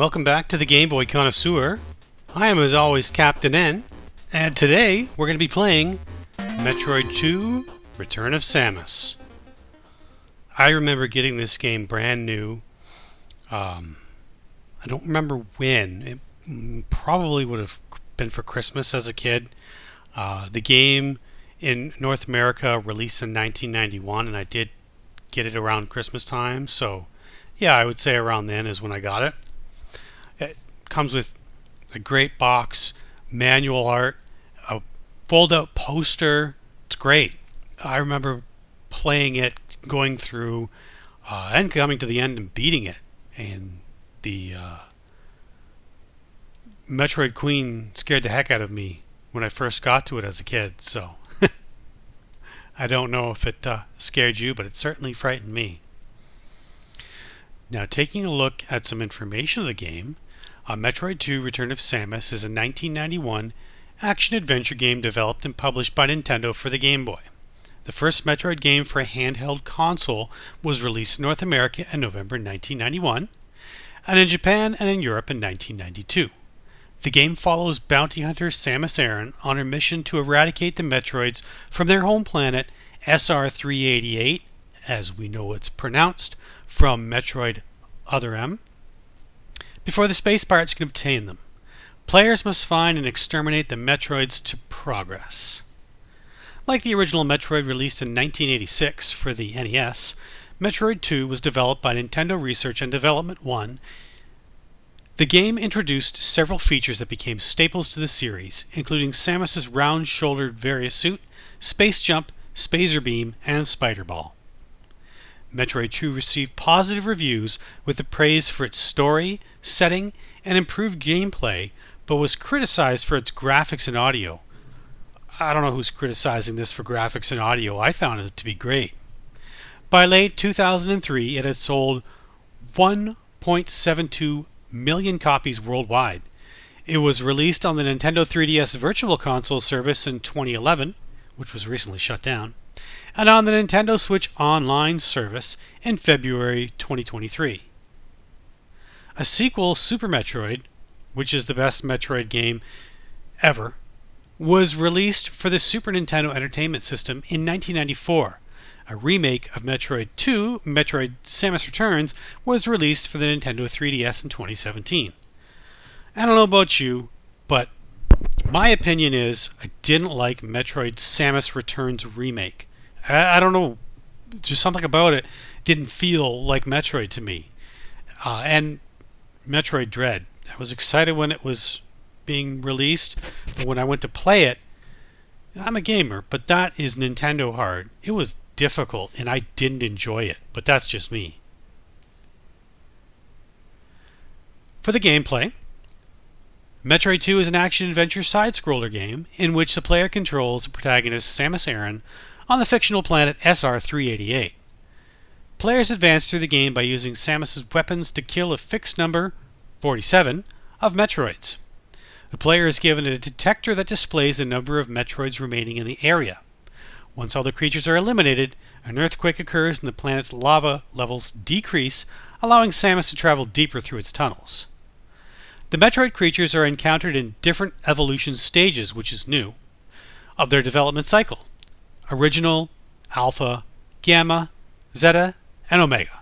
welcome back to the Gameboy Connoisseur. I am, as always, Captain N, and today we're going to be playing Metroid 2 Return of Samus. I remember getting this game brand new. I don't remember when. It probably would have been for Christmas as a kid. The game in North America released in 1991, and I did get it around Christmas time, so yeah, I would say around then is when I got it. It comes with a great box, manual art, a fold-out poster. It's great. I remember playing it, going through, and coming to the end and beating it. And the Metroid Queen scared the heck out of me when I first got to it as a kid, so I don't know if it scared you, but it certainly frightened me. Now, taking a look at some information of the game, Metroid 2 Return of Samus is a 1991 action-adventure game developed and published by Nintendo for the Game Boy. The first Metroid game for a handheld console was released in North America in November 1991, and in Japan and in Europe in 1992. The game follows bounty hunter Samus Aran on her mission to eradicate the Metroids from their home planet SR-388, as we know it's pronounced, from Metroid Other M, before the space pirates can obtain them. Players must find and exterminate the Metroids to progress. Like the original Metroid released in 1986 for the NES, Metroid 2 was developed by Nintendo Research and Development 1. The game introduced several features that became staples to the series, including Samus's round-shouldered various suit, space jump, spacer beam, and spider ball. Metroid 2 received positive reviews with the praise for its story, setting, and improved gameplay, but was criticized for its graphics and audio. I don't know who's criticizing this for graphics and audio. I found it to be great. By late 2003, it had sold 1.72 million copies worldwide. It was released on the Nintendo 3DS Virtual Console service in 2011, which was recently shut down, and on the Nintendo Switch Online service in February 2023. A sequel, Super Metroid, which is the best Metroid game ever, was released for the Super Nintendo Entertainment System in 1994. A remake of Metroid 2, Metroid Samus Returns, was released for the Nintendo 3DS in 2017. I don't know about you, but my opinion is I didn't like Metroid Samus Returns remake. I don't know, just something about it didn't feel like Metroid to me. And Metroid Dread. I was excited when it was being released, but when I went to play it, I'm a gamer, but that is Nintendo hard. It was difficult, and I didn't enjoy it, but that's just me. For the gameplay, Metroid 2 is an action-adventure side-scroller game in which the player controls the protagonist Samus Aran on the fictional planet SR-388. Players advance through the game by using Samus's weapons to kill a fixed number, 47, of Metroids. The player is given a detector that displays the number of Metroids remaining in the area. Once all the creatures are eliminated, an earthquake occurs and the planet's lava levels decrease, allowing Samus to travel deeper through its tunnels. The Metroid creatures are encountered in different evolution stages, which is new, of their development cycle: Original, Alpha, Gamma, Zeta, and Omega.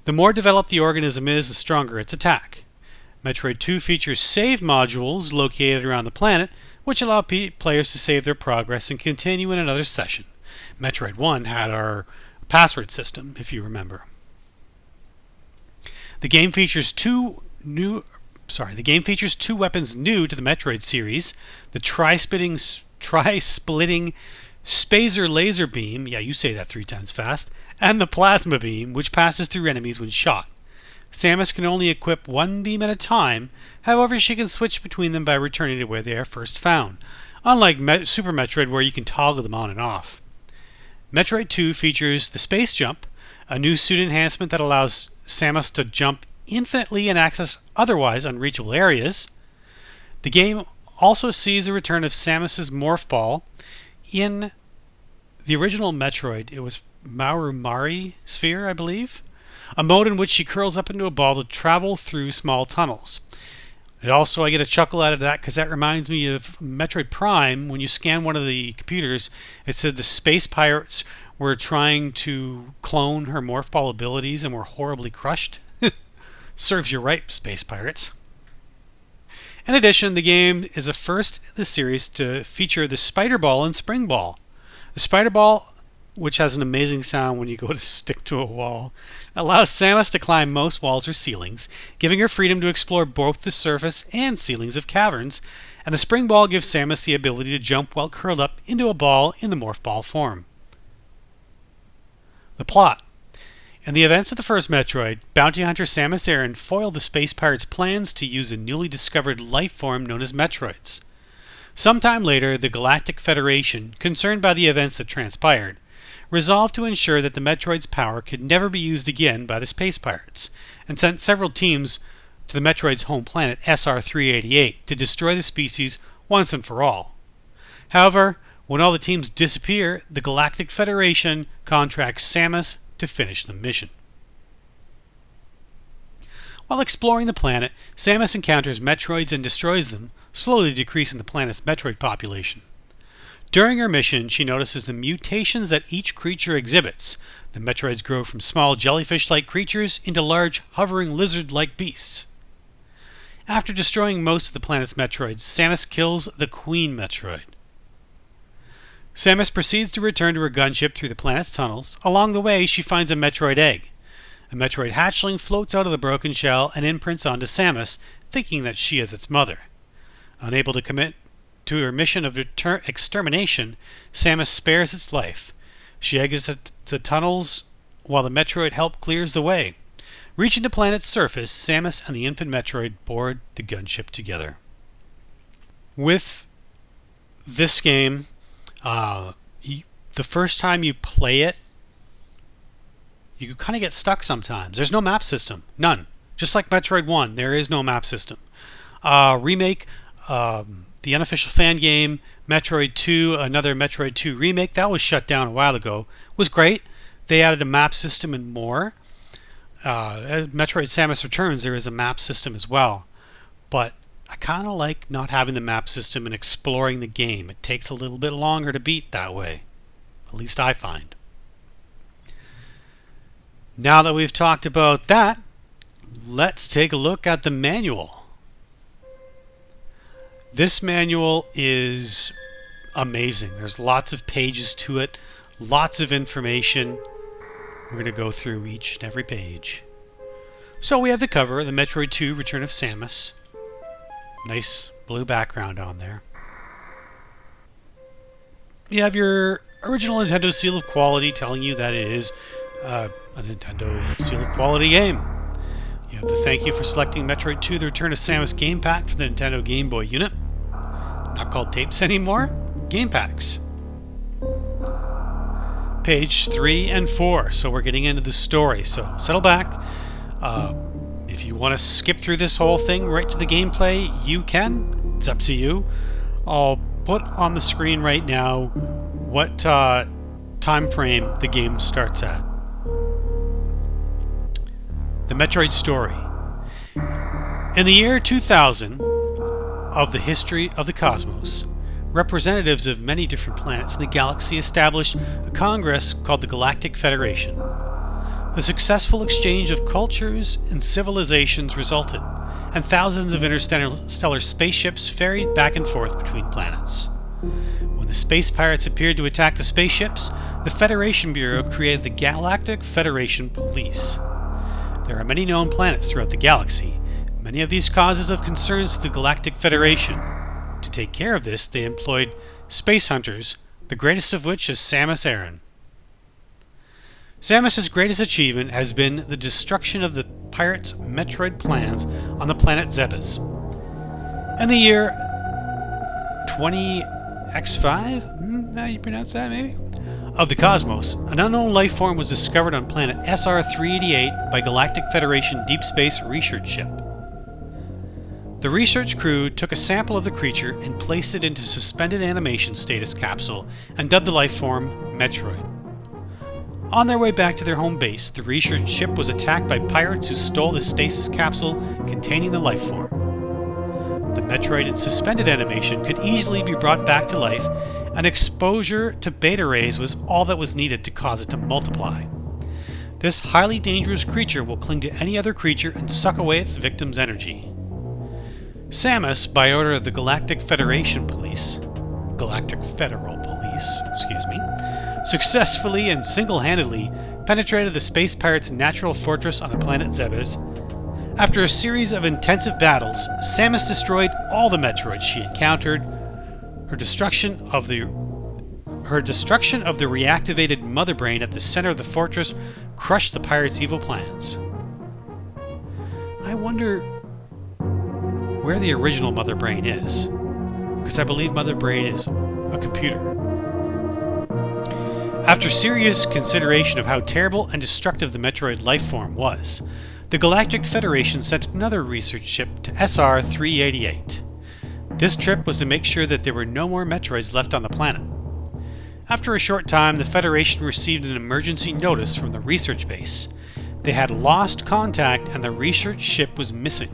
The more developed the organism is, the stronger its attack. Metroid 2 features save modules located around the planet, which allow players to save their progress and continue in another session. Metroid 1 had our password system, if you remember. The game features two weapons new to the Metroid series: the tri-splitting Spacer laser beam, yeah, you say that 3 times fast, and the plasma beam, which passes through enemies when shot. Samus can only equip one beam at a time, however she can switch between them by returning to where they are first found, unlike Super Metroid where you can toggle them on and off. Metroid 2 features the Space Jump, a new suit enhancement that allows Samus to jump infinitely and access otherwise unreachable areas. The game also sees the return of Samus's Morph Ball. In the original Metroid, it was Marumari Sphere, I believe. a mode in which she curls up into a ball to travel through small tunnels. And also, I get a chuckle out of that because that reminds me of Metroid Prime. When you scan one of the computers, it said the space pirates were trying to clone her morph ball abilities and were horribly crushed. Serves you right, space pirates. In addition, the game is the first in the series to feature the Spider Ball and Spring Ball. The Spider Ball, which has an amazing sound when you go to stick to a wall, allows Samus to climb most walls or ceilings, giving her freedom to explore both the surface and ceilings of caverns, and the Spring Ball gives Samus the ability to jump while curled up into a ball in the morph ball form. The plot. In the events of the first Metroid, bounty hunter Samus Aran foiled the space pirates' plans to use a newly discovered life form known as Metroids. Sometime later, the Galactic Federation, concerned by the events that transpired, resolved to ensure that the Metroid's power could never be used again by the space pirates, and sent several teams to the Metroid's home planet SR-388 to destroy the species once and for all. However, when all the teams disappear, the Galactic Federation contracts Samus to finish the mission. While exploring the planet, Samus encounters Metroids and destroys them, slowly decreasing the planet's Metroid population. During her mission, she notices the mutations that each creature exhibits. The Metroids grow from small jellyfish-like creatures into large, hovering lizard-like beasts. After destroying most of the planet's Metroids, Samus kills the Queen Metroid. Samus proceeds to return to her gunship through the planet's tunnels. Along the way, she finds a Metroid egg. A Metroid hatchling floats out of the broken shell and imprints onto Samus, thinking that she is its mother. Unable to commit to her mission of extermination, Samus spares its life. She exits the tunnels while the Metroid help clears the way. Reaching the planet's surface, Samus and the infant Metroid board the gunship together. With this game, the first time you play it, you kind of get stuck sometimes. There's no map system. None. Just like Metroid 1, there is no map system. Remake, the unofficial fan game, Metroid 2, another Metroid 2 remake, that was shut down a while ago, was great. They added a map system and more. Metroid Samus Returns, there is a map system as well. But I kind of like not having the map system and exploring the game. It takes a little bit longer to beat that way. At least I find. Now that we've talked about that, let's take a look at the manual. This manual is amazing. There's lots of pages to it, lots of information. We're going to go through each and every page. So we have the cover, the Metroid 2 Return of Samus. Nice blue background on there. You have your original Nintendo seal of quality telling you that it is a Nintendo seal of quality game. You have the thank you for selecting Metroid 2 The Return of Samus game pack for the Nintendo Game Boy unit. Not called tapes anymore, game packs. Page 3 and 4, so we're getting into the story, so settle back. If you want to skip through this whole thing right to the gameplay, you can. It's up to you. I'll put on the screen right now what time frame the game starts at. The Metroid story. In the year 2000 of the history of the cosmos, representatives of many different planets in the galaxy established a congress called the Galactic Federation. A successful exchange of cultures and civilizations resulted, and thousands of interstellar spaceships ferried back and forth between planets. When the space pirates appeared to attack the spaceships, the Federation Bureau created the Galactic Federation Police. There are many known planets throughout the galaxy. Many of these causes of concerns to the Galactic Federation. To take care of this, they employed space hunters, the greatest of which is Samus Aran. Samus's greatest achievement has been the destruction of the pirates' Metroid plans on the planet Zebes. In the year 20X5, how you pronounce that maybe? Of the cosmos, an unknown life form was discovered on planet SR-388 by Galactic Federation Deep Space Research Ship. The research crew took a sample of the creature and placed it into suspended animation status capsule and dubbed the life form Metroid. On their way back to their home base, the research ship was attacked by pirates who stole the stasis capsule containing the life form. The Metroid in suspended animation could easily be brought back to life, and exposure to beta rays was all that was needed to cause it to multiply. This highly dangerous creature will cling to any other creature and suck away its victim's energy. Samus, by order of the Galactic Federal Police, successfully and single-handedly penetrated the space pirates' natural fortress on the planet Zebes. After a series of intensive battles, Samus destroyed all the Metroids she encountered. Her destruction of the reactivated Mother Brain at the center of the fortress crushed the pirates' evil plans. I wonder where the original Mother Brain is, because I believe Mother Brain is a computer. After serious consideration of how terrible and destructive the Metroid life form was, the Galactic Federation sent another research ship to SR-388. This trip was to make sure that there were no more Metroids left on the planet. After a short time, the Federation received an emergency notice from the research base. They had lost contact and the research ship was missing.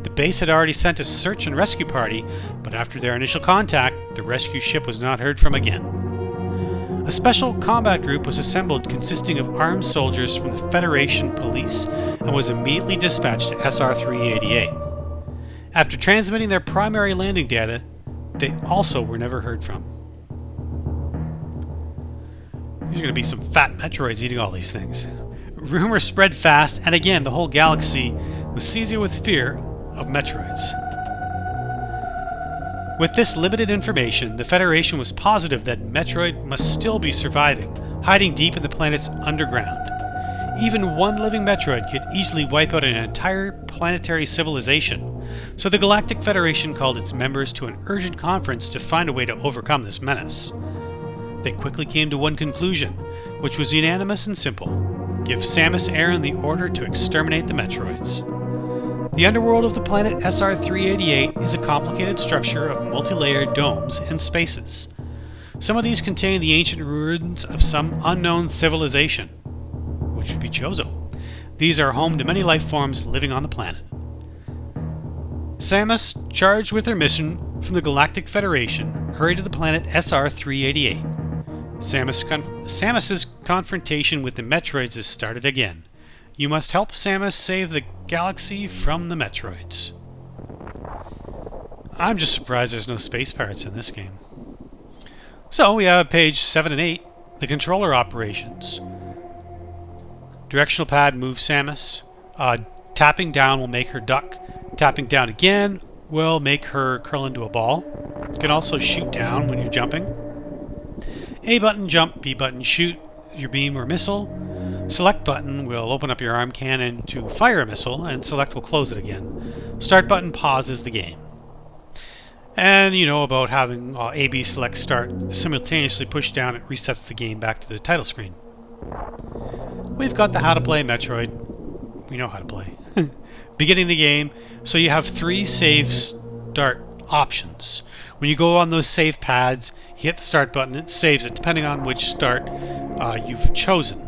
The base had already sent a search and rescue party, but after their initial contact, the rescue ship was not heard from again. A special combat group was assembled consisting of armed soldiers from the Federation Police and was immediately dispatched to SR-388. After transmitting their primary landing data, they also were never heard from. There's going to be some fat Metroids eating all these things. Rumors spread fast, and again the whole galaxy was seized with fear of Metroids. With this limited information, the Federation was positive that Metroid must still be surviving, hiding deep in the planet's underground. Even one living Metroid could easily wipe out an entire planetary civilization, so the Galactic Federation called its members to an urgent conference to find a way to overcome this menace. They quickly came to one conclusion, which was unanimous and simple: give Samus Aran the order to exterminate the Metroids. The underworld of the planet SR-388 is a complicated structure of multi-layered domes and spaces. Some of these contain the ancient ruins of some unknown civilization, which would be Chozo. These are home to many life forms living on the planet. Samus, charged with her mission from the Galactic Federation, hurried to the planet SR-388. Samus's confrontation with the Metroids is started again. You must help Samus save the galaxy from the Metroids. I'm just surprised there's no space pirates in this game. So we have page 7 and 8, the controller operations. Directional pad moves Samus. Tapping down will make her duck. Tapping down again will make her curl into a ball. You can also shoot down when you're jumping. A button jump, B button shoot your beam or missile. Select button will open up your arm cannon to fire a missile, and select will close it again. Start button pauses the game. And you know about having A, B, select, start simultaneously pushed down, it resets the game back to the title screen. We've got the how to play Metroid. We know how to play. Beginning the game, so you have 3 save start options. When you go on those save pads, you hit the start button, it saves it depending on which start you've chosen.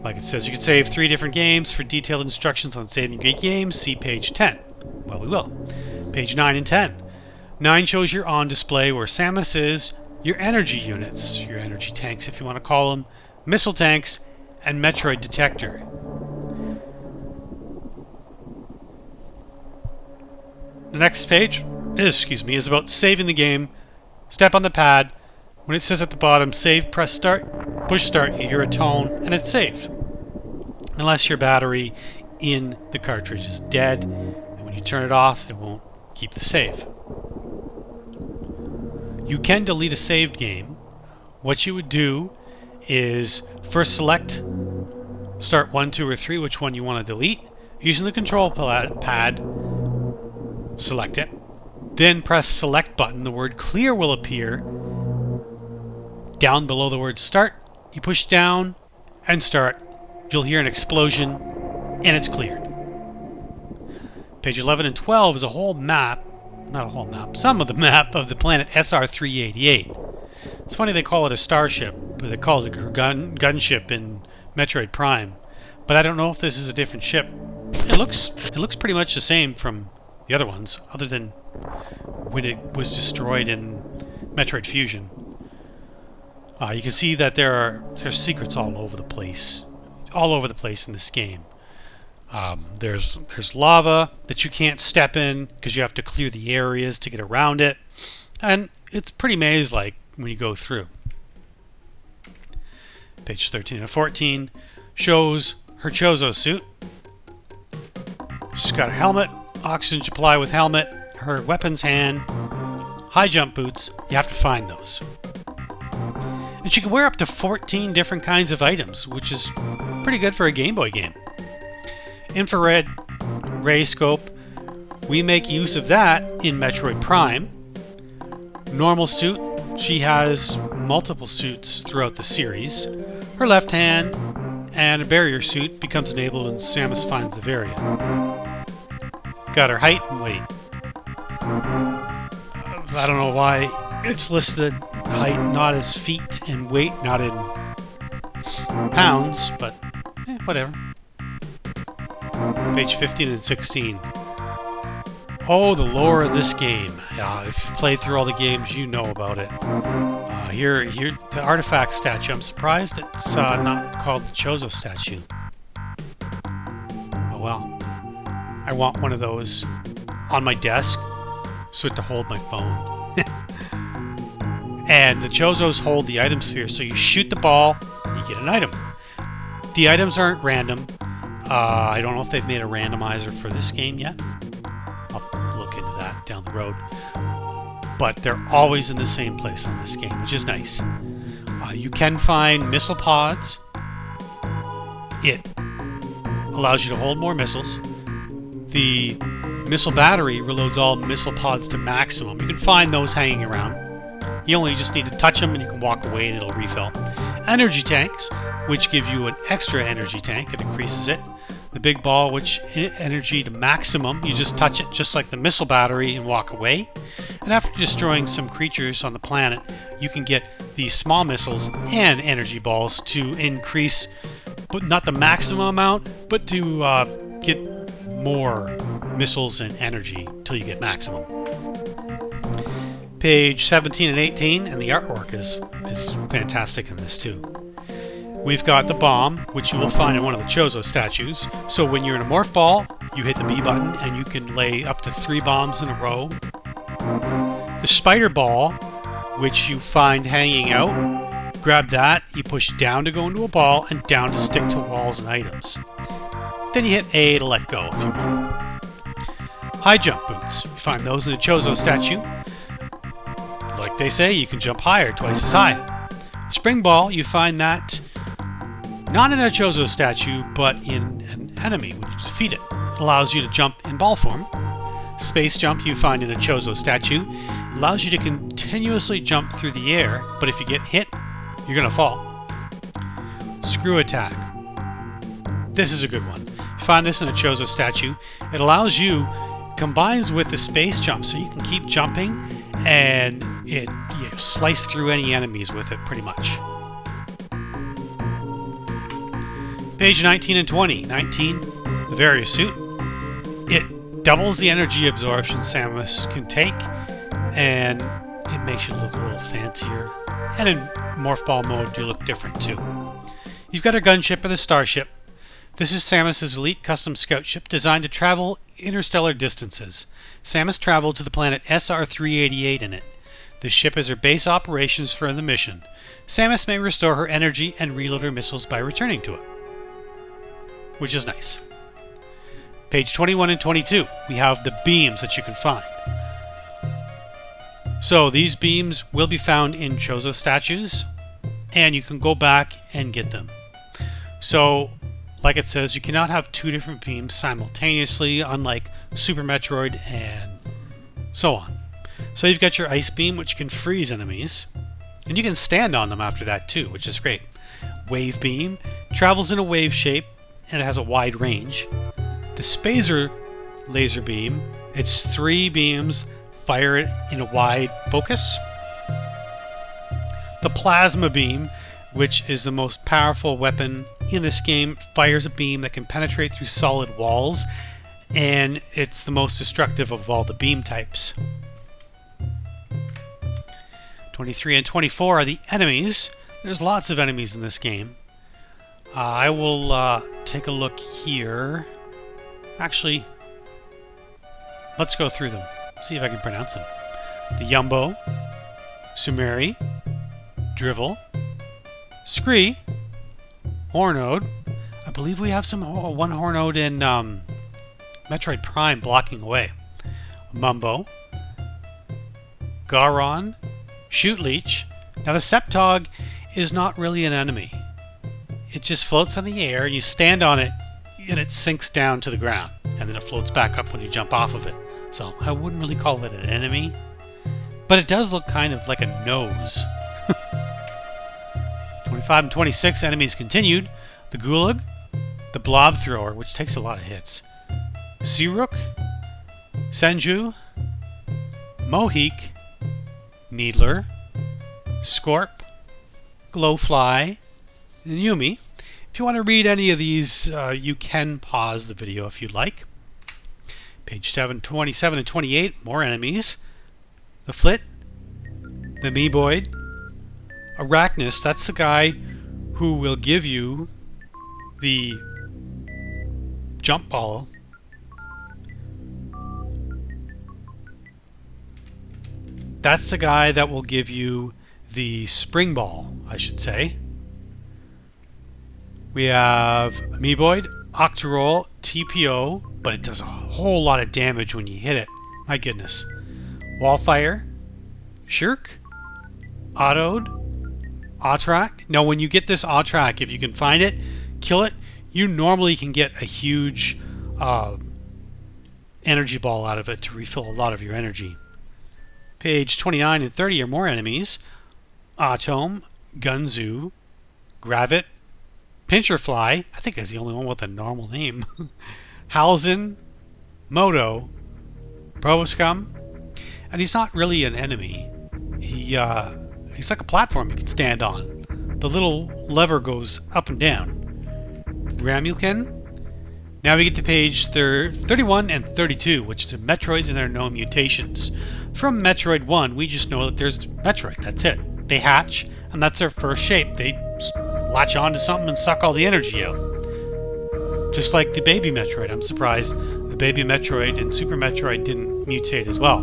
Like it says, you can save 3 different games. For detailed instructions on saving great games, see page 10. Well, we will. Page 9 and 10. 9 shows your on display where Samus is, your energy units, your energy tanks if you want to call them, missile tanks, and Metroid detector. The next page is about saving the game. Step on the pad. When it says at the bottom, save, press start, push start, you hear a tone, and it's saved. Unless your battery in the cartridge is dead, and when you turn it off, it won't keep the save. You can delete a saved game. What you would do is first select start 1, 2, or 3, which one you want to delete. Using the control pad, select it. Then press select button. The word clear will appear down below the word start. You push down and start. You'll hear an explosion and it's cleared. Page 11 and 12 is a whole map, not a whole map, some of the map of the planet SR-388. It's funny they call it a starship, but they call it a gunship in Metroid Prime. But I don't know if this is a different ship. It looks pretty much the same from the other ones, other than when it was destroyed in Metroid Fusion. You can see that there's secrets all over the place in this game. There's lava that you can't step in because you have to clear the areas to get around it, and it's pretty maze-like when you go through. Page 13 and 14 shows her Chozo suit. She's got her helmet, oxygen supply with helmet, her weapons hand, high jump boots. You have to find those. And she can wear up to 14 different kinds of items, which is pretty good for a Game Boy game. Infrared ray scope, we make use of that in Metroid Prime. Normal suit, she has multiple suits throughout the series. Her left hand and a barrier suit becomes enabled when Samus finds the variant. Got her height and weight. I don't know why it's listed height not as feet and weight not in pounds, but whatever. Page 15 and 16. Oh, the lore of this game. If you've played through all the games, you know about it. Here, the artifact statue. I'm surprised it's not called the Chozo statue. Oh well. I want one of those on my desk so to hold my phone. And the Chozos hold the item sphere, so you shoot the ball, you get an item. The items aren't random. I don't know if they've made a randomizer for this game yet. I'll look into that down the road. But they're always in the same place on this game, which is nice. You can find missile pods. It allows you to hold more missiles. The missile battery reloads all missile pods to maximum. You can find those hanging around. You only just need to touch them and you can walk away and it'll refill. Energy tanks, which give you an extra energy tank. It increases it. The big ball, which energy to maximum. You just touch it just like the missile battery and walk away. And after destroying some creatures on the planet, you can get these small missiles and energy balls to increase, but not the maximum amount, but to get more missiles and energy till you get maximum. Page 17 and 18, and the artwork is fantastic in this too. We've got the bomb, which you will find in one of the Chozo statues. So when you're in a morph ball, you hit the B button and you can lay up to 3 bombs in a row. The spider ball, which you find hanging out, grab that, you push down to go into a ball and down to stick to walls and items. Then you hit A to let go if you want. High jump boots, you find those in the Chozo statue. Like they say, you can jump higher, twice as high. Spring ball, you find that not in a Chozo statue, but in an enemy when you defeat it. It allows you to jump in ball form. Space jump you find in a Chozo statue. It allows you to continuously jump through the air, but if you get hit, you're going to fall. Screw attack. This is a good one. You find this in a Chozo statue. It allows you, combines with the space jump, so you can keep jumping, and you slice through any enemies with it pretty much. Page 19 and 20. 19, the various suit. It doubles the energy absorption Samus can take, and it makes you look a little fancier. And in morph ball mode, you look different too. You've got a gunship or the starship. This is Samus's elite custom scout ship designed to travel interstellar distances. Samus traveled to the planet SR-388 in it. The ship is her base operations for the mission. Samus may restore her energy and reload her missiles by returning to it, which is nice. Page 21 and 22, we have the beams that you can find. So these beams will be found in Chozo statues, and you can go back and get them. So, like it says, you cannot have 2 different beams simultaneously, unlike Super Metroid and so on. So you've got your ice beam, which can freeze enemies, and you can stand on them after that too, which is great. Wave beam travels in a wave shape, and it has a wide range. The Spazer laser beam, it's 3 beams, fire it in a wide focus. the plasma beam, which is the most powerful weapon in this game. Fires a beam that can penetrate through solid walls, and it's the most destructive of all the beam types. 23 and 24 are the enemies. There's lots of enemies in this game. I will take a look here. Actually, let's go through them. See if I can pronounce them. The Yumbo, Sumeri, Drivel, Scree, Hornode. I believe we have one Hornode in Metroid Prime blocking away. Mumbo, Garon, Shoot Leech. Now the Septog is not really an enemy. It just floats in the air and you stand on it and it sinks down to the ground. And then it floats back up when you jump off of it. So I wouldn't really call it an enemy. But it does look kind of like a nose. 25 and 26 enemies continued. The Gulag, the Blob Thrower, which takes a lot of hits. Searook, Senju, Mohik, Needler, Scorp, Glowfly, and Yumi. If you want to read any of these, you can pause the video if you'd like. Page 27 and 28, more enemies. The Flit, the Meeboid, Arachnus, that's the guy who will give you the jump ball. That's the guy that will give you the spring ball, I should say. We have Meeboid, Octorol, TPO, but it does a whole lot of damage when you hit it. My goodness. Wallfire, Shirk, Autod, Otrak. Now when you get this Otrak, if you can find it, kill it, you normally can get a huge energy ball out of it to refill a lot of your energy. Page 29 and 30 are more enemies. Atom, Gunzu, Gravit, Pincherfly, I think that's the only one with a normal name. Halzin, Moto, Proboscum, and he's not really an enemy. He's like a platform you can stand on. The little lever goes up and down. Ramulkin. Now we get to page 31 and 32, which are Metroids and their known mutations. From Metroid 1, we just know that there's Metroid. That's it. They hatch, and that's their first shape. They latch onto something and suck all the energy out. Just like the baby Metroid. I'm surprised the baby Metroid and Super Metroid didn't mutate as well.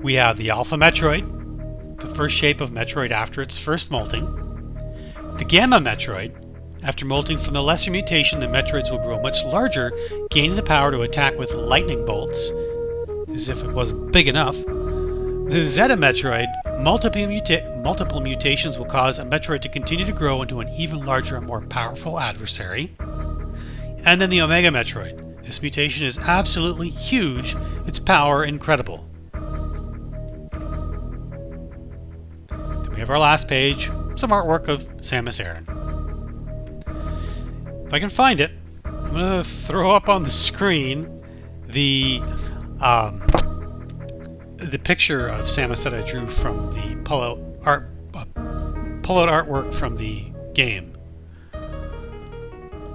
We have the Alpha Metroid, the first shape of Metroid after its first molting. The Gamma Metroid. After molting from the lesser mutation, the Metroids will grow much larger, gaining the power to attack with lightning bolts, as if it wasn't big enough. The Zeta Metroid, multiple mutations will cause a Metroid to continue to grow into an even larger and more powerful adversary. And then the Omega Metroid. This mutation is absolutely huge, its power incredible. Then we have our last page, some artwork of Samus Aran. If I can find it, I'm going to throw up on the screen the picture of Samus that I drew from the pull-out artwork from the game.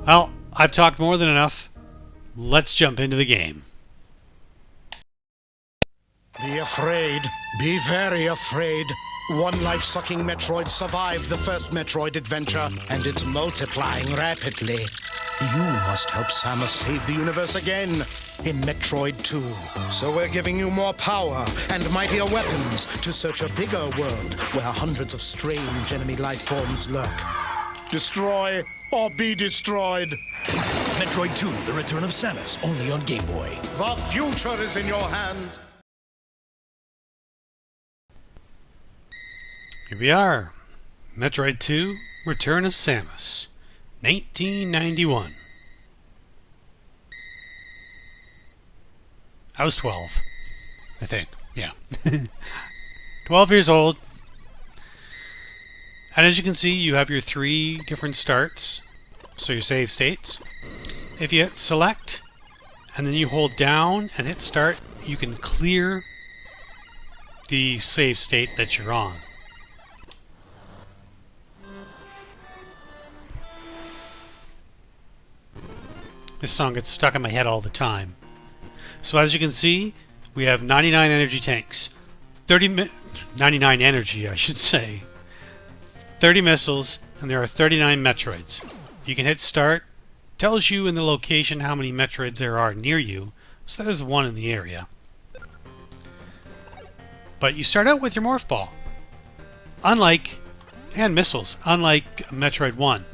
Well, I've talked more than enough. Let's jump into the game. Be afraid. Be very afraid. One life-sucking Metroid survived the first Metroid adventure, and it's multiplying rapidly. You must help Samus save the universe again in Metroid 2. So we're giving you more power and mightier weapons to search a bigger world where hundreds of strange enemy life forms lurk. Destroy or be destroyed. Metroid 2, The Return of Samus, only on Game Boy. The future is in your hands. Here we are. Metroid 2, Return of Samus. 1991. I was 12, I think. Yeah. 12 years old. And as you can see, you have your 3 different starts. So your save states. If you hit select, and then you hold down and hit start, you can clear the save state that you're on. This song gets stuck in my head all the time. So as you can see, we have 99 energy tanks. 99 energy, I should say. 30 missiles, and there are 39 Metroids. You can hit start. Tells you in the location how many Metroids there are near you. So there's one in the area. But you start out with your Morph Ball. And missiles, unlike Metroid 1.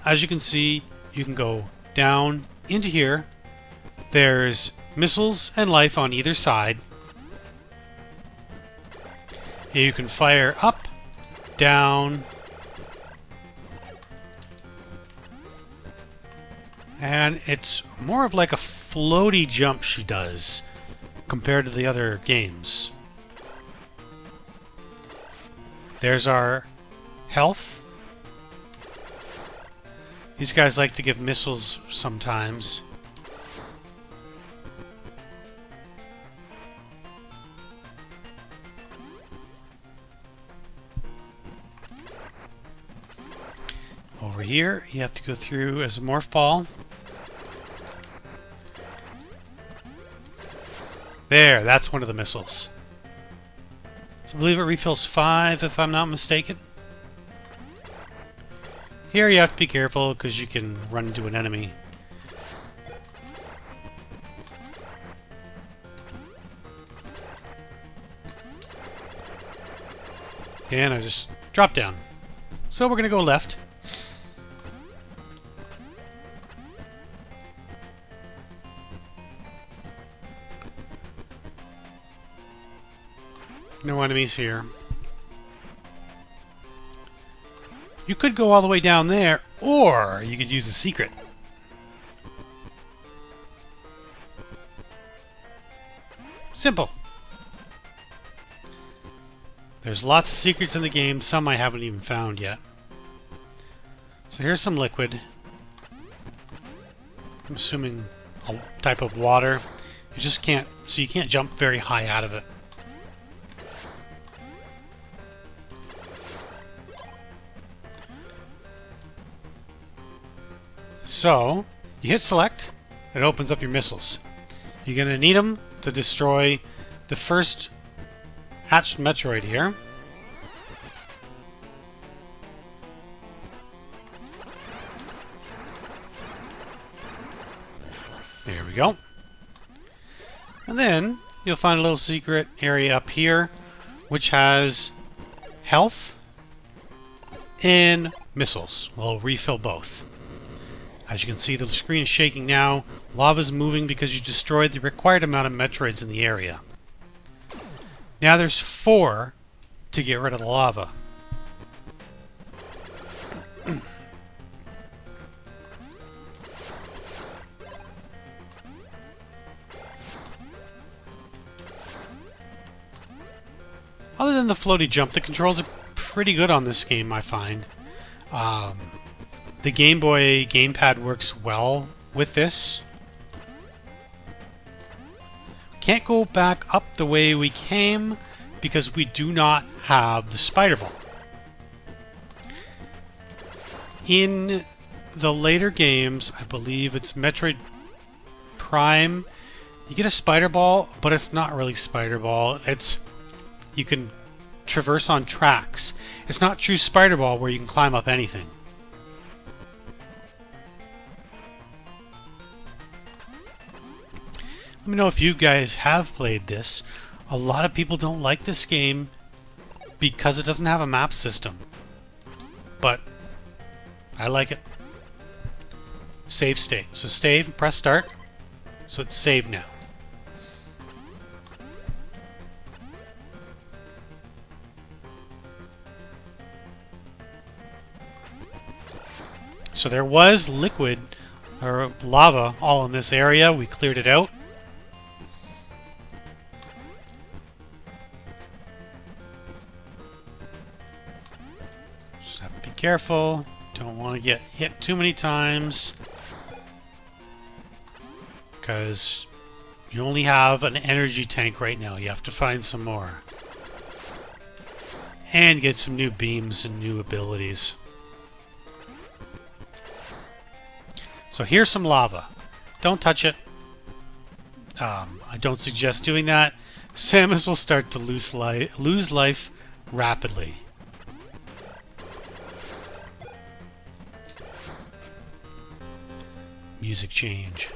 As you can see, you can go down into here. There's missiles and life on either side. You can fire up, down, and it's more of like a floaty jump she does compared to the other games. There's our health. These guys like to give missiles sometimes. Over here, you have to go through as a Morph Ball. There, that's one of the missiles. So I believe it refills 5, if I'm not mistaken. Here you have to be careful because you can run into an enemy. And I just dropped down. So we're going to go left. No enemies here. You could go all the way down there, or you could use a secret. Simple. There's lots of secrets in the game, some I haven't even found yet. So here's some liquid. I'm assuming a type of water. You just can't, so you can't jump very high out of it. So, you hit select, it opens up your missiles. You're going to need them to destroy the first hatched Metroid here. There we go. And then, you'll find a little secret area up here, which has health and missiles. We'll refill both. As you can see, the screen is shaking now. Lava's moving because you destroyed the required amount of Metroids in the area. Now there's 4 to get rid of the lava. Other than the floaty jump, the controls are pretty good on this game, I find. The Game Boy gamepad works well with this. Can't go back up the way we came because we do not have the spider ball. In the later games, I believe it's Metroid Prime, you get a spider ball, but it's not really spider ball. You can traverse on tracks. It's not true spider ball where you can climb up anything. Let me know if you guys have played this. A lot of people don't like this game because it doesn't have a map system. But I like it. Save state. So save, press start. So it's saved now. So there was liquid or lava all in this area. We cleared it out. Just have to be careful. Don't want to get hit too many times because you only have an energy tank right now. You have to find some more and get some new beams and new abilities. So here's some lava. Don't touch it. I don't suggest doing that. Samus will start to lose life rapidly. Music change.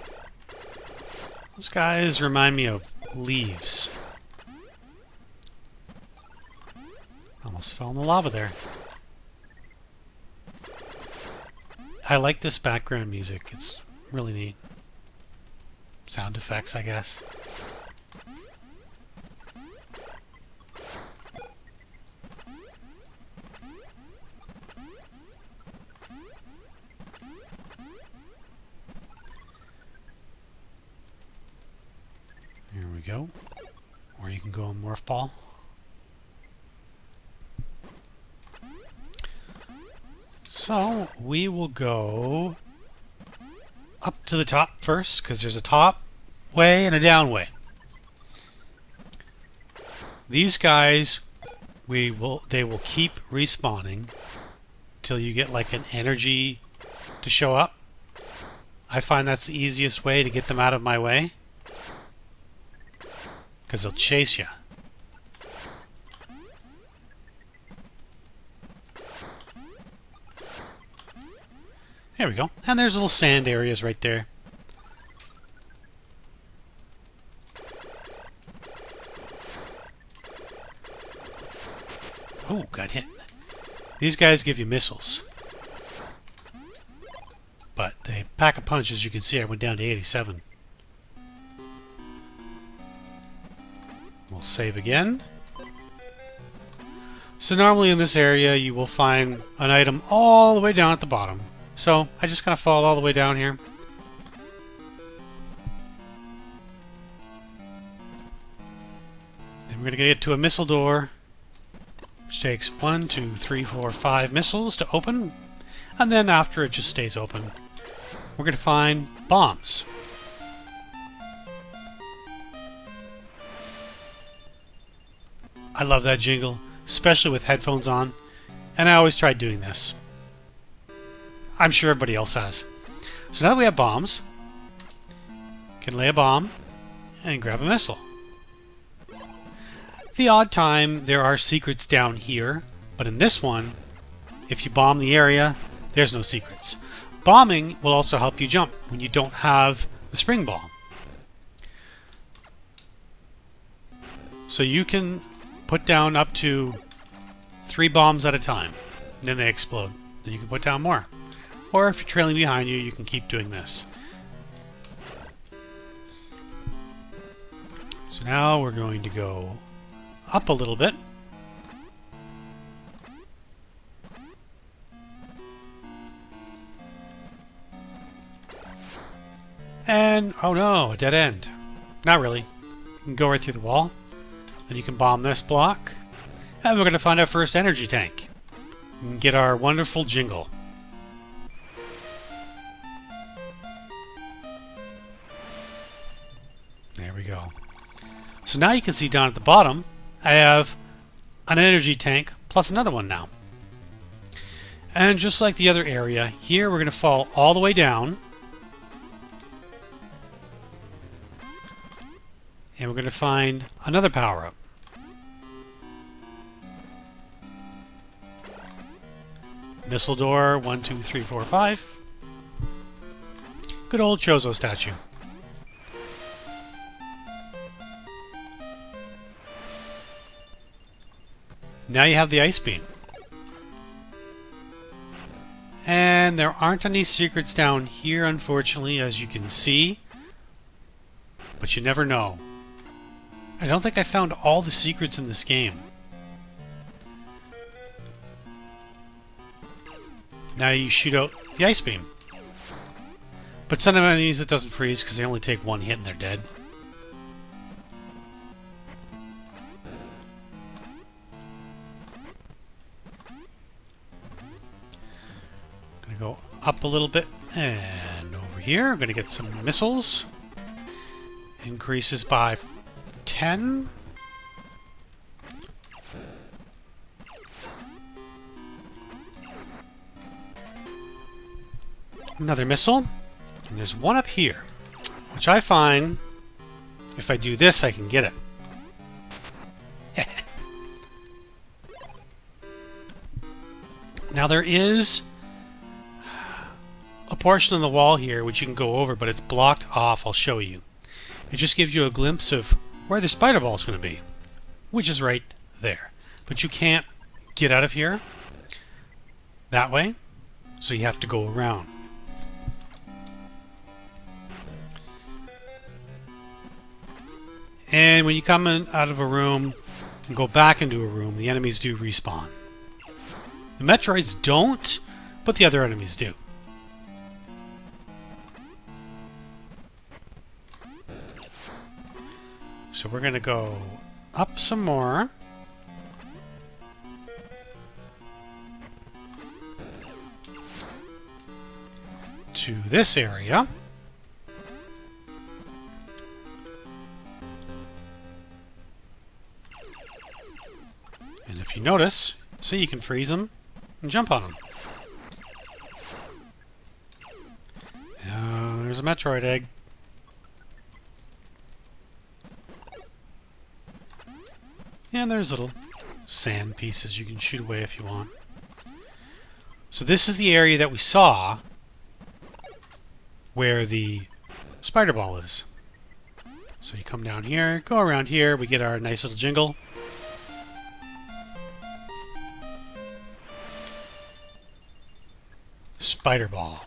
Those guys remind me of leaves. Almost fell in the lava there. I like this background music. It's really neat. Sound effects, I guess. Here we go. Or you can go on Morph Ball. So, we will go up to the top first, because there's a top way and a down way. These guys, they will keep respawning till you get like an energy to show up. I find that's the easiest way to get them out of my way, because they'll chase you. There we go. And there's little sand areas right there. Oh, got hit. These guys give you missiles. But they pack a punch, as you can see. I went down to 87. We'll save again. So normally in this area you will find an item all the way down at the bottom. So I just kind of fall all the way down here. Then we're going to get to a missile door, which takes 1, 2, 3, 4, 5 missiles to open. And then after it just stays open, we're going to find bombs. I love that jingle, especially with headphones on. And I always try doing this. I'm sure everybody else has. So now that we have bombs, can lay a bomb and grab a missile. The odd time there are secrets down here, but in this one, if you bomb the area, there's no secrets. Bombing will also help you jump when you don't have the spring ball. So you can put down up to 3 bombs at a time, and then they explode. Then you can put down more. Or if you're trailing behind you, you can keep doing this. So now we're going to go up a little bit. And, oh no, a dead end. Not really. You can go right through the wall. Then you can bomb this block. And we're going to find our first energy tank. And get our wonderful jingle. There we go. So now you can see down at the bottom, I have an energy tank plus another one now. And just like the other area, here we're going to fall all the way down. And we're going to find another power-up. Missile door, 1, 2, 3, 4, 5. Good old Chozo statue. Now you have the ice beam. And there aren't any secrets down here, unfortunately, as you can see. But you never know. I don't think I found all the secrets in this game. Now you shoot out the ice beam. But some enemies it doesn't freeze because they only take 1 hit and they're dead. Gonna go up a little bit and over here. I'm gonna get some missiles. Increases by 10. Another missile. And there's one up here. Which I find, if I do this, I can get it. Now there is a portion of the wall here which you can go over, but it's blocked off. I'll show you. It just gives you a glimpse of where the spider ball is going to be, which is right there. But you can't get out of here that way, so you have to go around. And when you come in out of a room and go back into a room, the enemies do respawn. The Metroids don't, but the other enemies do. So we're going to go up some more. To this area. And if you notice, see, you can freeze them and jump on them. There's a Metroid egg. And there's little sand pieces you can shoot away if you want. So this is the area that we saw where the spider ball is. So you come down here, go around here, we get our nice little jingle. Spider ball.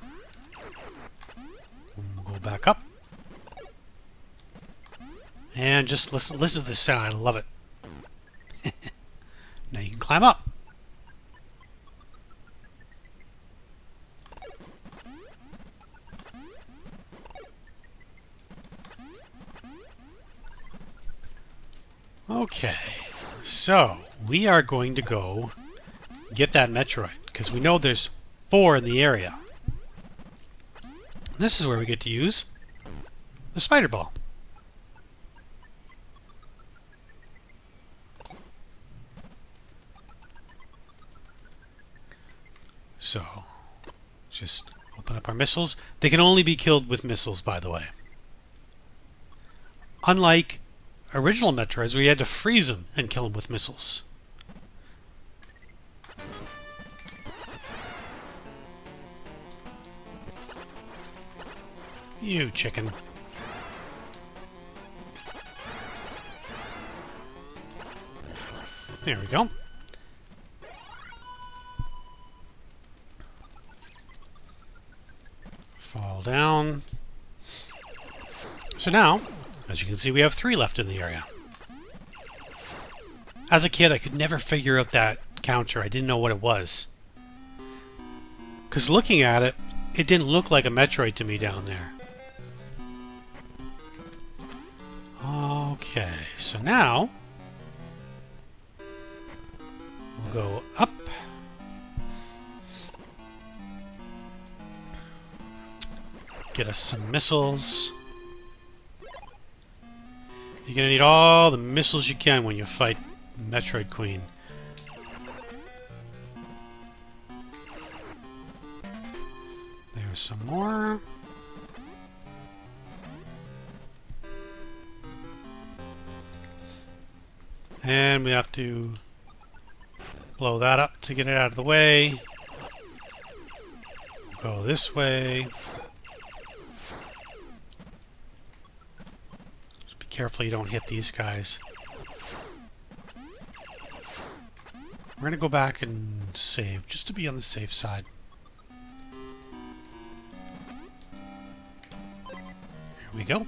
We'll go back up. And just listen to this sound. I love it. Now you can climb up. Okay, so we are going to go get that Metroid, because we know there's 4 in the area. This is where we get to use the spider ball. So, just open up our missiles. They can only be killed with missiles, by the way. Unlike original Metroids, where you had to freeze them and kill them with missiles. You chicken. There we go. Fall down. So now, as you can see, we have 3 left in the area. As a kid, I could never figure out that counter. I didn't know what it was. Because looking at it, it didn't look like a Metroid to me down there. Okay, so now we'll go up. Get us some missiles. You're gonna need all the missiles you can when you fight Metroid Queen. There's some more. And we have to blow that up to get it out of the way. Go this way. Just be careful you don't hit these guys. We're going to go back and save, just to be on the safe side. Here we go.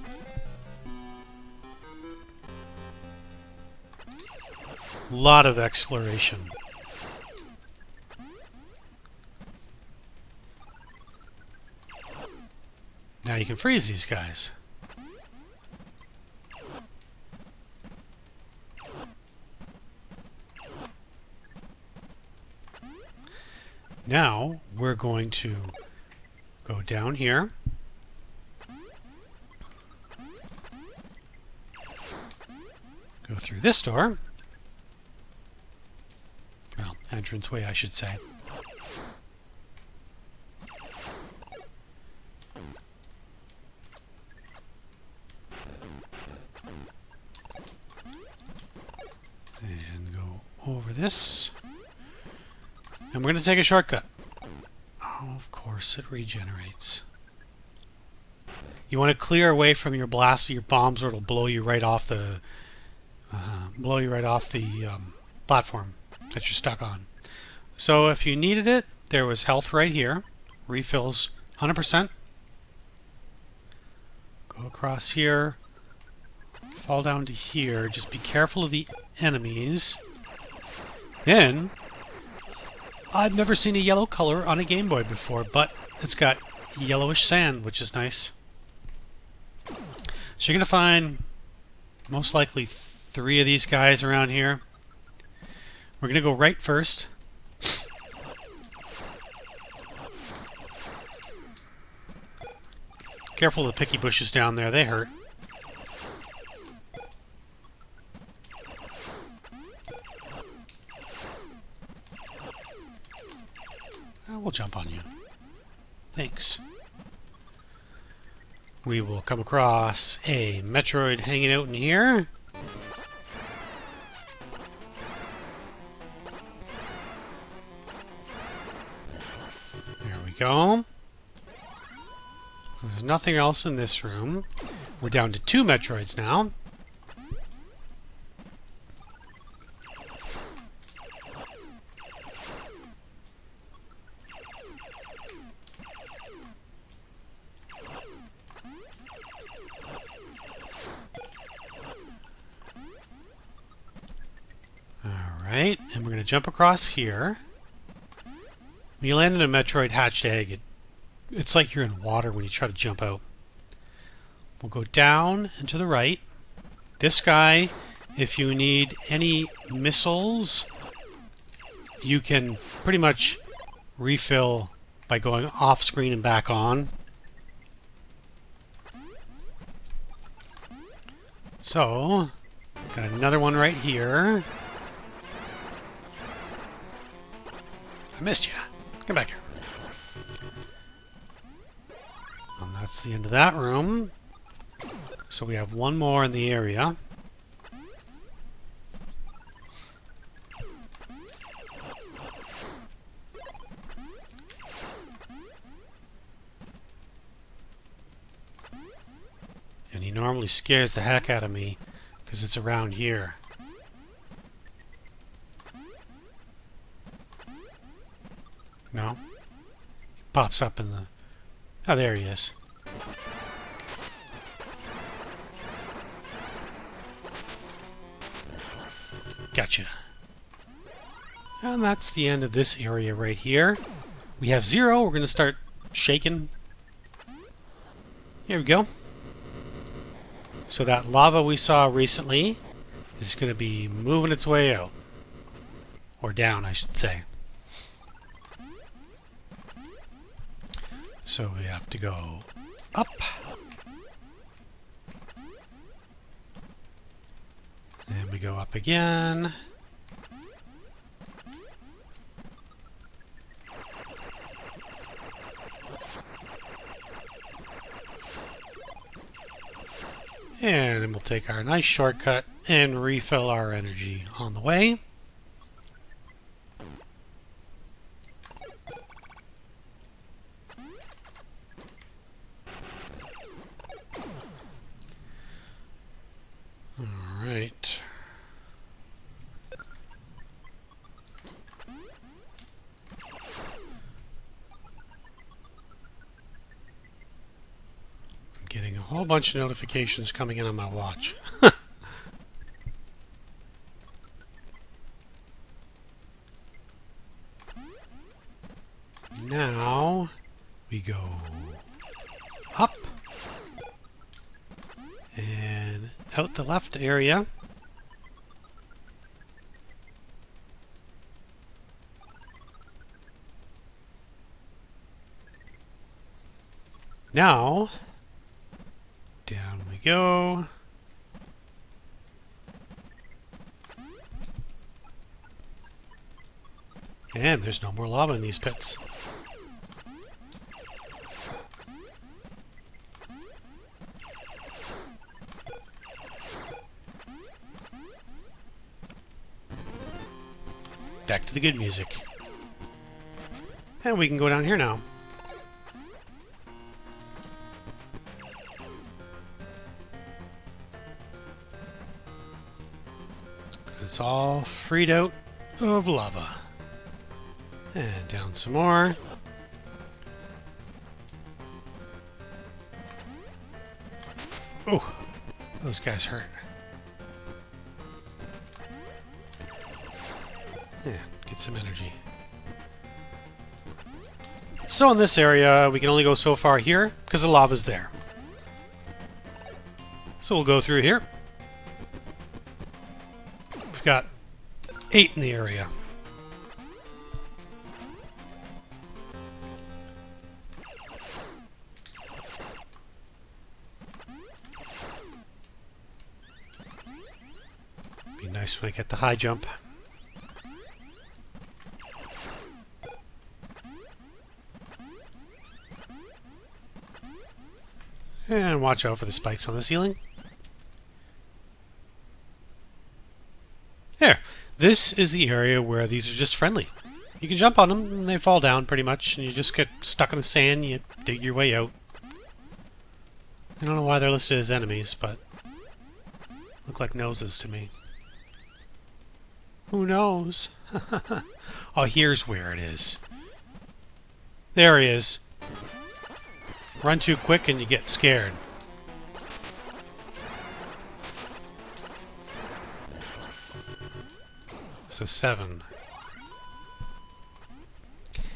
Lot of exploration. Now you can freeze these guys. Now we're going to go down here. Go through this door. Well, entranceway, I should say. this. And we're going to take a shortcut. Oh, of course, it regenerates. You want to clear away from your blast or your bombs, or it'll blow you right off the platform that you're stuck on. So if you needed it, there was health right here. Refills 100%. Go across here. Fall down to here. Just be careful of the enemies. Then, I've never seen a yellow color on a Game Boy before, but it's got yellowish sand, which is nice. So you're going to find most likely 3 of these guys around here. We're going to go right first. Careful of the picky bushes down there, they hurt. We'll jump on you. Thanks. We will come across a Metroid hanging out in here. There we go. There's nothing else in this room. We're down to 2 Metroids now. Alright, and we're going to jump across here. When you land in a Metroid hatched egg, it's like you're in water when you try to jump out. We'll go down and to the right. This guy, if you need any missiles, you can pretty much refill by going off screen and back on. So, got another one right here. I missed you. Come back here. And that's the end of that room. So we have one more in the area. And he normally scares the heck out of me because it's around here. No? He pops up in the... Oh, there he is. Gotcha. And that's the end of this area right here. We have 0. We're going to start shaking. Here we go. So that lava we saw recently is going to be moving its way out. Or down, I should say. So we have to go up. And we go up again. And then we'll take our nice shortcut and refill our energy on the way. Alright. I'm getting a whole bunch of notifications coming in on my watch. Now we go up and out the left area. Now, down we go. And there's no more lava in these pits. back to the good music. And we can go down here now. Because it's all freed out of lava. And down some more. Oh, those guys hurt. Yeah, get some energy. So in this area, we can only go so far here because the lava's there. So we'll go through here. We've got 8 in the area. Be nice when I get the high jump. And watch out for the spikes on the ceiling. There. This is the area where these are just friendly. You can jump on them and they fall down pretty much, and you just get stuck in the sand, you dig your way out. I don't know why they're listed as enemies, but look like noses to me. Who knows? Oh, here's where it is. There he is. Run too quick and you get scared. So 7.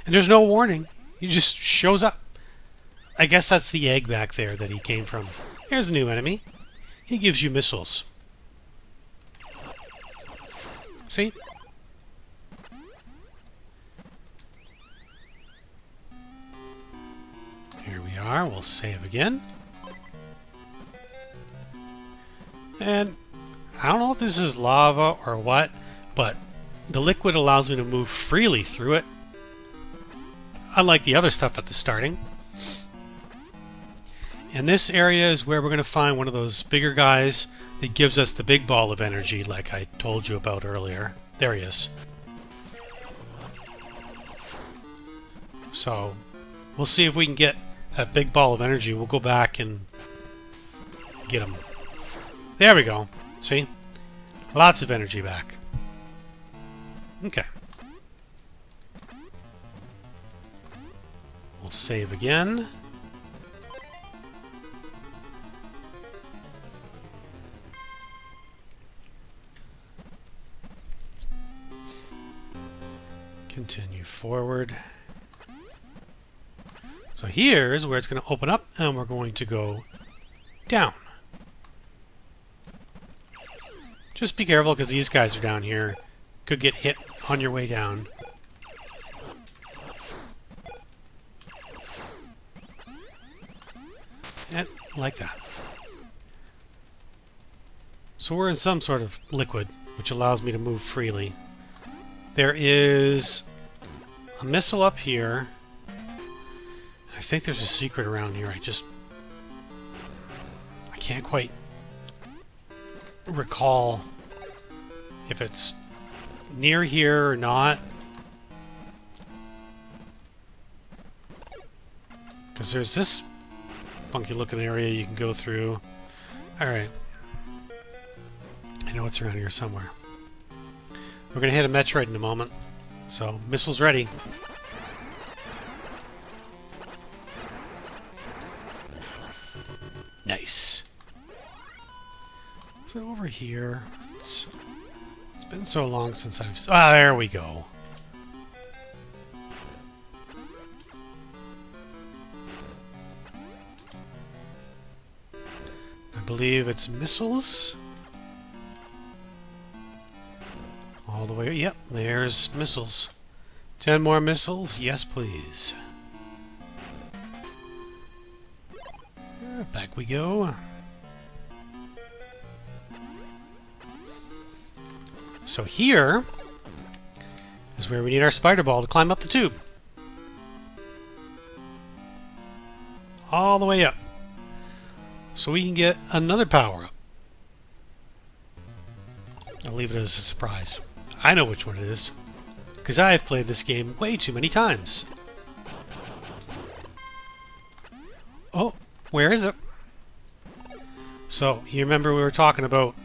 And there's no warning. He just shows up. I guess that's the egg back there that he came from. Here's a new enemy. He gives you missiles. See? Here we are. We'll save again. And I don't know if this is lava or what, but the liquid allows me to move freely through it. Unlike the other stuff at the starting. And this area is where we're going to find one of those bigger guys that gives us the big ball of energy like I told you about earlier. There he is. So, we'll see if we can get that big ball of energy. We'll go back and get him. There we go. See? Lots of energy back. Okay. We'll save again. Continue forward. So here's where it's going to open up, and we're going to go down. Just be careful because these guys are down here. Could get hit on your way down. And like that. So we're in some sort of liquid, which allows me to move freely. There is a missile up here. I think there's a secret around here. I can't quite recall if it's near here or not. Because there's this funky looking area you can go through. Alright. I know it's around here somewhere. We're going to hit a Metroid in a moment. So, missiles ready. Nice. Is it over here? It's been so long since I've... Ah, there we go. I believe it's missiles. All the way... Yep, there's missiles. 10 more missiles? Yes, please. Back we go. So here is where we need our spider ball to climb up the tube. All the way up. So we can get another power-up. I'll leave it as a surprise. I know which one it is. because I have played this game way too many times. Oh, where is it? So, you remember we were talking about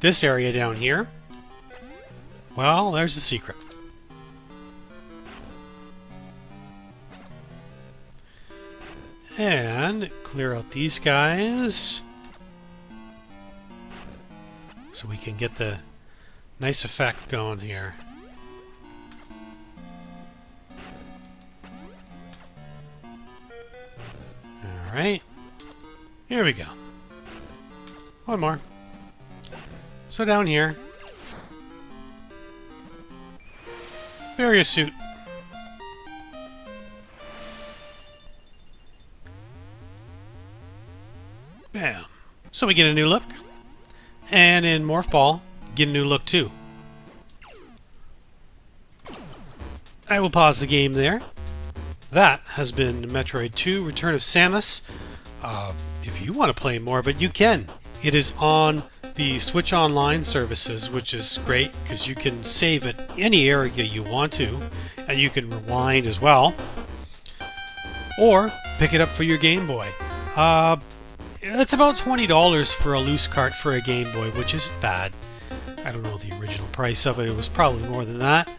this area down here? Well, there's the secret. And clear out these guys so we can get the nice effect going here. Alright, here we go. One more. So down here, barrier suit. Bam. So we get a new look. And in Morph Ball, get a new look too. I will pause the game there. That has been Metroid 2 Return of Samus. If you want to play more of it, you can. It is on the Switch Online services, which is great because you can save it any area you want to, and you can rewind as well. Or pick it up for your Game Boy. It's about $20 for a loose cart for a Game Boy, which isn't bad. I don't know the original price of it. It was probably more than that.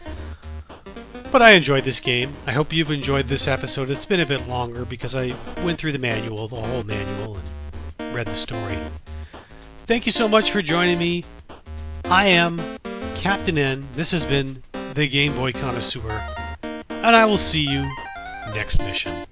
But I enjoyed this game. I hope you've enjoyed this episode. It's been a bit longer because I went through the manual, the whole manual, and read the story. Thank you so much for joining me. I am Captain N. This has been the Gameboy Connoisseur. And I will see you next mission.